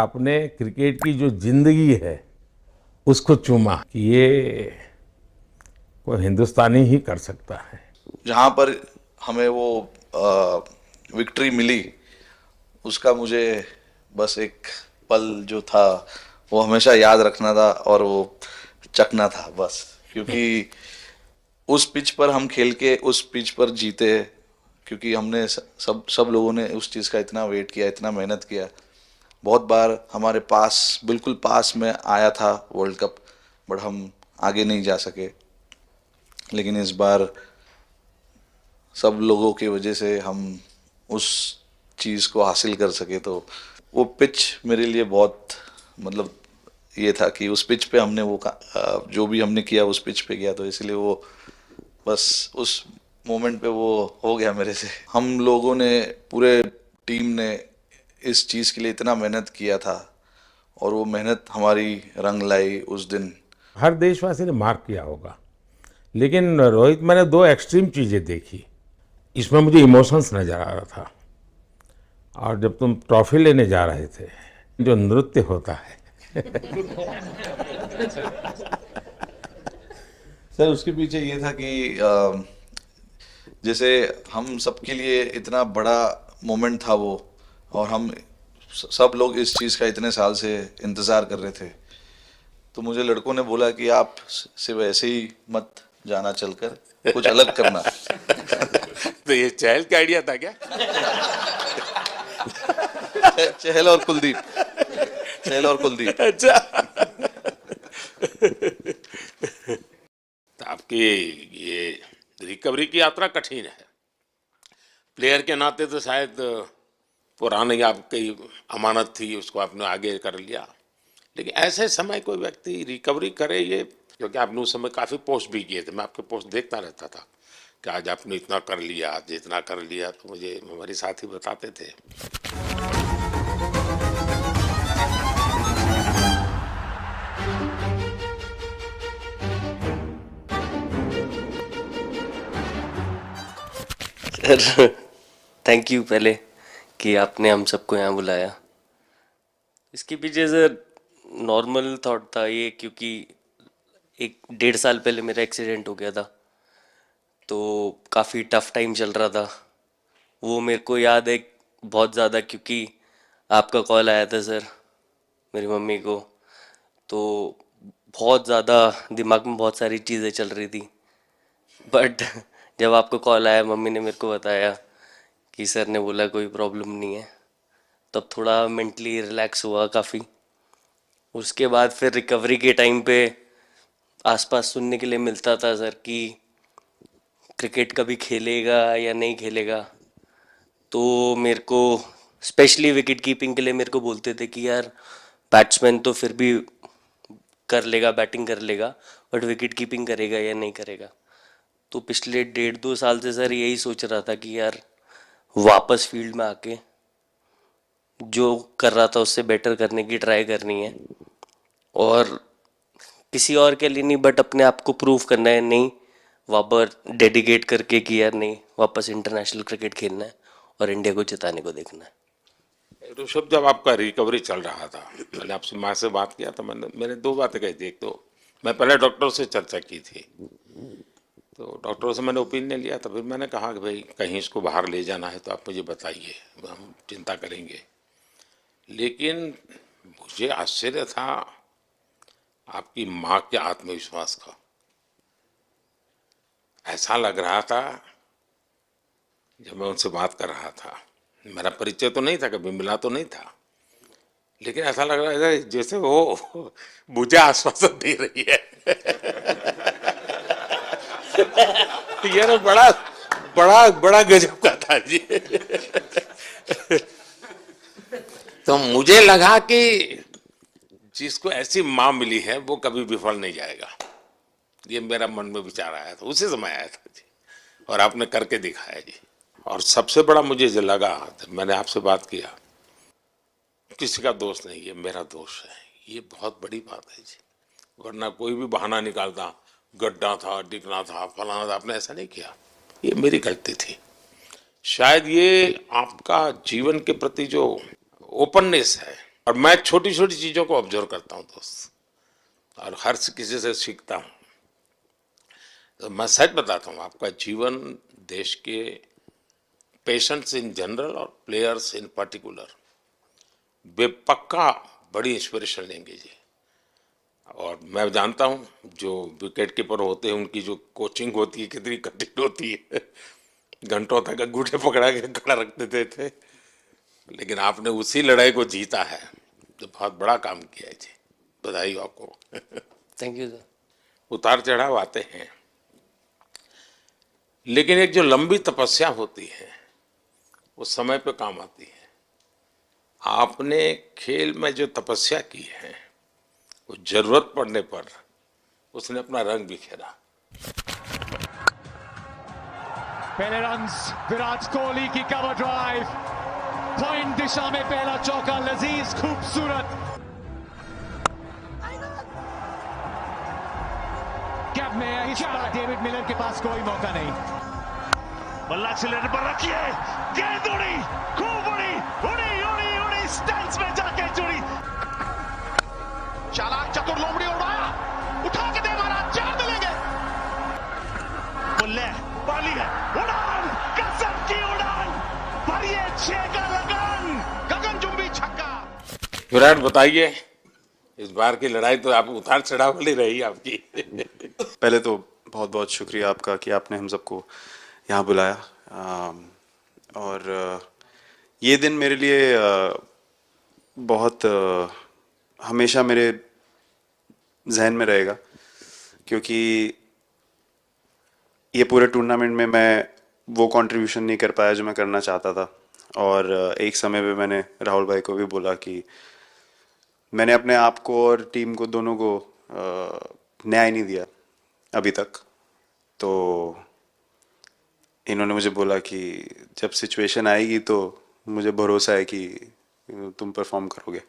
आपने क्रिकेट की जो जिंदगी है उसको चूमा कि ये कोई हिंदुस्तानी ही कर सकता है। जहाँ पर हमें वो विक्ट्री मिली, उसका मुझे बस एक पल जो था वो हमेशा याद रखना था और वो चखना था बस, क्योंकि उस पिच पर हम खेल के उस पिच पर जीते, क्योंकि हमने सब लोगों ने उस चीज़ का इतना वेट किया, इतना मेहनत किया। बहुत बार हमारे पास, बिल्कुल पास में आया था वर्ल्ड कप, बट हम आगे नहीं जा सके। लेकिन इस बार सब लोगों की वजह से हम उस चीज़ को हासिल कर सके। तो वो पिच मेरे लिए बहुत, मतलब ये था कि उस पिच पे हमने वो जो भी हमने किया उस पिच पे किया, तो इसलिए वो बस उस मोमेंट पे वो हो गया मेरे से। हम लोगों ने, पूरे टीम ने इस चीज़ के लिए इतना मेहनत किया था और वो मेहनत हमारी रंग लाई उस दिन। हर देशवासी ने मार्क किया होगा, लेकिन रोहित, मैंने दो एक्सट्रीम चीजें देखी। इसमें मुझे इमोशंस नजर आ रहा था। और जब तुम ट्रॉफी लेने जा रहे थे, जो नृत्य होता है सर, उसके पीछे ये था कि जैसे हम सबके लिए इतना बड़ा मोमेंट था वो, और हम सब लोग इस चीज़ का इतने साल से इंतज़ार कर रहे थे। तो मुझे लड़कों ने बोला कि आप सिर्फ ऐसे ही मत जाना, चलकर कुछ अलग करना। तो ये चहल का आइडिया था क्या? चहल और कुलदीप, चहल और कुलदीप। अच्छा। तो आपकी ये रिकवरी की यात्रा कठिन है। प्लेयर के नाते तो शायद पुरानी आपकी अमानत थी, उसको आपने आगे कर लिया। लेकिन ऐसे समय कोई व्यक्ति रिकवरी करे, ये क्योंकि आपने उस समय काफ़ी पोस्ट भी किए थे, मैं आपके पोस्ट देखता रहता था कि आज आपने इतना कर लिया, आज इतना कर लिया, तो मुझे हमारे साथी बताते थे। सर, थैंक यू पहले कि आपने हम सबको यहाँ बुलाया। इसके पीछे सर नॉर्मल थॉट था ये, क्योंकि 1-1.5 साल पहले मेरा एक्सीडेंट हो गया था, तो काफ़ी टफ टाइम चल रहा था। वो मेरे को याद है बहुत ज़्यादा, क्योंकि आपका कॉल आया था सर मेरी मम्मी को, तो बहुत ज़्यादा दिमाग में बहुत सारी चीज़ें चल रही थी। बट जब आपको कॉल आया, मम्मी ने मेरे को बताया कि सर ने बोला कोई प्रॉब्लम नहीं है, तब थोड़ा मेंटली रिलैक्स हुआ काफ़ी। उसके बाद फिर रिकवरी के टाइम पे आसपास सुनने के लिए मिलता था सर कि क्रिकेट कभी खेलेगा या नहीं खेलेगा, तो मेरे को स्पेशली विकेट कीपिंग के लिए मेरे को बोलते थे कि यार बैट्समैन तो फिर भी कर लेगा, बैटिंग कर लेगा, बट विकेट कीपिंग करेगा या नहीं करेगा। तो पिछले 1.5-2 साल से सर यही सोच रहा था कि यार वापस फील्ड में आके जो कर रहा था उससे बेटर करने की ट्राई करनी है, और किसी और के लिए नहीं बट अपने आप को प्रूव करना है, नहीं वापस डेडिकेट करके कि यार नहीं, वापस इंटरनेशनल क्रिकेट खेलना है और इंडिया को जिताने को देखना है। ऋषभ, जब आपका रिकवरी चल रहा था, मैंने आपसे माँ से बात किया तो मैंने दो बातें कही थी। एक तो मैं पहले डॉक्टर से चर्चा की थी, तो डॉक्टरों से मैंने ओपिनियन लिया, तो फिर मैंने कहा कि भाई कहीं इसको बाहर ले जाना है तो आप मुझे बताइए, हम चिंता करेंगे। लेकिन मुझे आश्चर्य था आपकी माँ के आत्मविश्वास का। ऐसा लग रहा था, जब मैं उनसे बात कर रहा था, मेरा परिचय तो नहीं था, कभी मिला तो नहीं था, लेकिन ऐसा लग रहा है जैसे वो मुझे आश्वासन दे रही है। यार बड़ा बड़ा बड़ा गजब का था जी। तो मुझे लगा कि जिसको ऐसी माँ मिली है वो कभी विफल नहीं जाएगा। ये मेरा मन में विचार आया था, उसी समय आया था जी, और आपने करके दिखाया जी। और सबसे बड़ा मुझे जो लगा, मैंने आपसे बात किया, किसी का दोष नहीं, ये मेरा दोष है, ये बहुत बड़ी बात है जी। वरना कोई भी बहाना निकालता, गड्ढा था, डिगना था, फलाना था, आपने ऐसा नहीं किया, ये मेरी गलती थी। शायद ये आपका जीवन के प्रति जो ओपननेस है, और मैं छोटी छोटी चीज़ों को ऑब्जर्व करता हूँ दोस्त, और हर किसी से सीखता हूँ। तो मैं सच बताता हूँ, आपका जीवन देश के पेशेंट्स इन जनरल और प्लेयर्स इन पर्टिकुलर वे पक्का बड़ी इंस्पिरेशन लेंगे जी। और मैं जानता हूँ जो विकेट कीपर होते हैं उनकी जो कोचिंग होती है कितनी कठिन होती है। घंटों तक अंगूठे पकड़ा के खड़ा रख देते थे, लेकिन आपने उसी लड़ाई को जीता है, तो बहुत बड़ा काम किया है जी, बधाई हो आपको। Thank you sir. उतार चढ़ाव आते हैं, लेकिन एक जो लंबी तपस्या होती है वो समय पे काम आती है। आपने खेल में जो तपस्या की है वो जरूरत पड़ने पर उसने अपना रंग बिखेरा। पहले रन्स विराट कोहली की कवर ड्राइव, पॉइंट दिशा में पहला चौका लजीज खूबसूरत। कैप में इस बार डेविड मिलर के पास कोई मौका नहीं। बल्ला सिलेंडर पर रखिए, गेंद उड़ी, खूब उड़ी, उड़ी उड़ी उड़ी, स्टैंड्स में जाके जुड़ी। चालाक चतुर लोमड़ी उड़ाया, उठा के दे मारा, 4 मिलेंगे। बुल्ले पाली है, उड़ान, गजब की उड़ान, भरिए 6 का लगान, गगनचुंबी छक्का। विराट बताइए, इस बार की लड़ाई तो आप उतार चढ़ाव वाली रही आपकी। पहले तो बहुत बहुत शुक्रिया आपका कि आपने हम सबको यहाँ बुलाया। और ये दिन मेरे लिए बहुत हमेशा मेरे जहन में रहेगा, क्योंकि ये पूरे टूर्नामेंट में मैं वो कंट्रीब्यूशन नहीं कर पाया जो मैं करना चाहता था। और एक समय पे मैंने राहुल भाई को भी बोला कि मैंने अपने आप को और टीम को दोनों को न्याय नहीं दिया अभी तक। तो इन्होंने मुझे बोला कि जब सिचुएशन आएगी तो मुझे भरोसा है कि तुम परफॉर्म करोगे।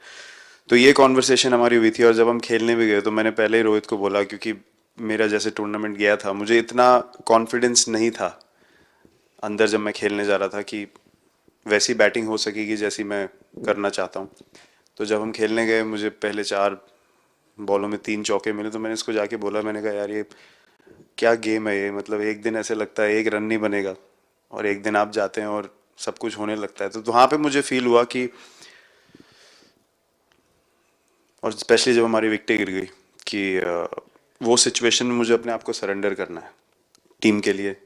तो ये कॉन्वर्सेशन हमारी हुई थी, और जब हम खेलने भी गए तो मैंने पहले ही रोहित को बोला, क्योंकि मेरा जैसे टूर्नामेंट गया था मुझे इतना कॉन्फिडेंस नहीं था अंदर जब मैं खेलने जा रहा था कि वैसी बैटिंग हो सकेगी जैसी मैं करना चाहता हूँ। तो जब हम खेलने गए मुझे पहले 4 बॉलों में 3 चौके मिले, तो मैंने इसको जाके बोला, मैंने कहा यार ये क्या गेम है ये, मतलब एक दिन ऐसे लगता है 1 रन नहीं बनेगा और एक दिन आप जाते हैं और सब कुछ होने लगता है। तो वहाँ पे मुझे फील हुआ कि, और स्पेशली जब हमारी विकेट गिर गई, कि वो सिचुएशन में मुझे अपने आप को सरेंडर करना है टीम के लिए,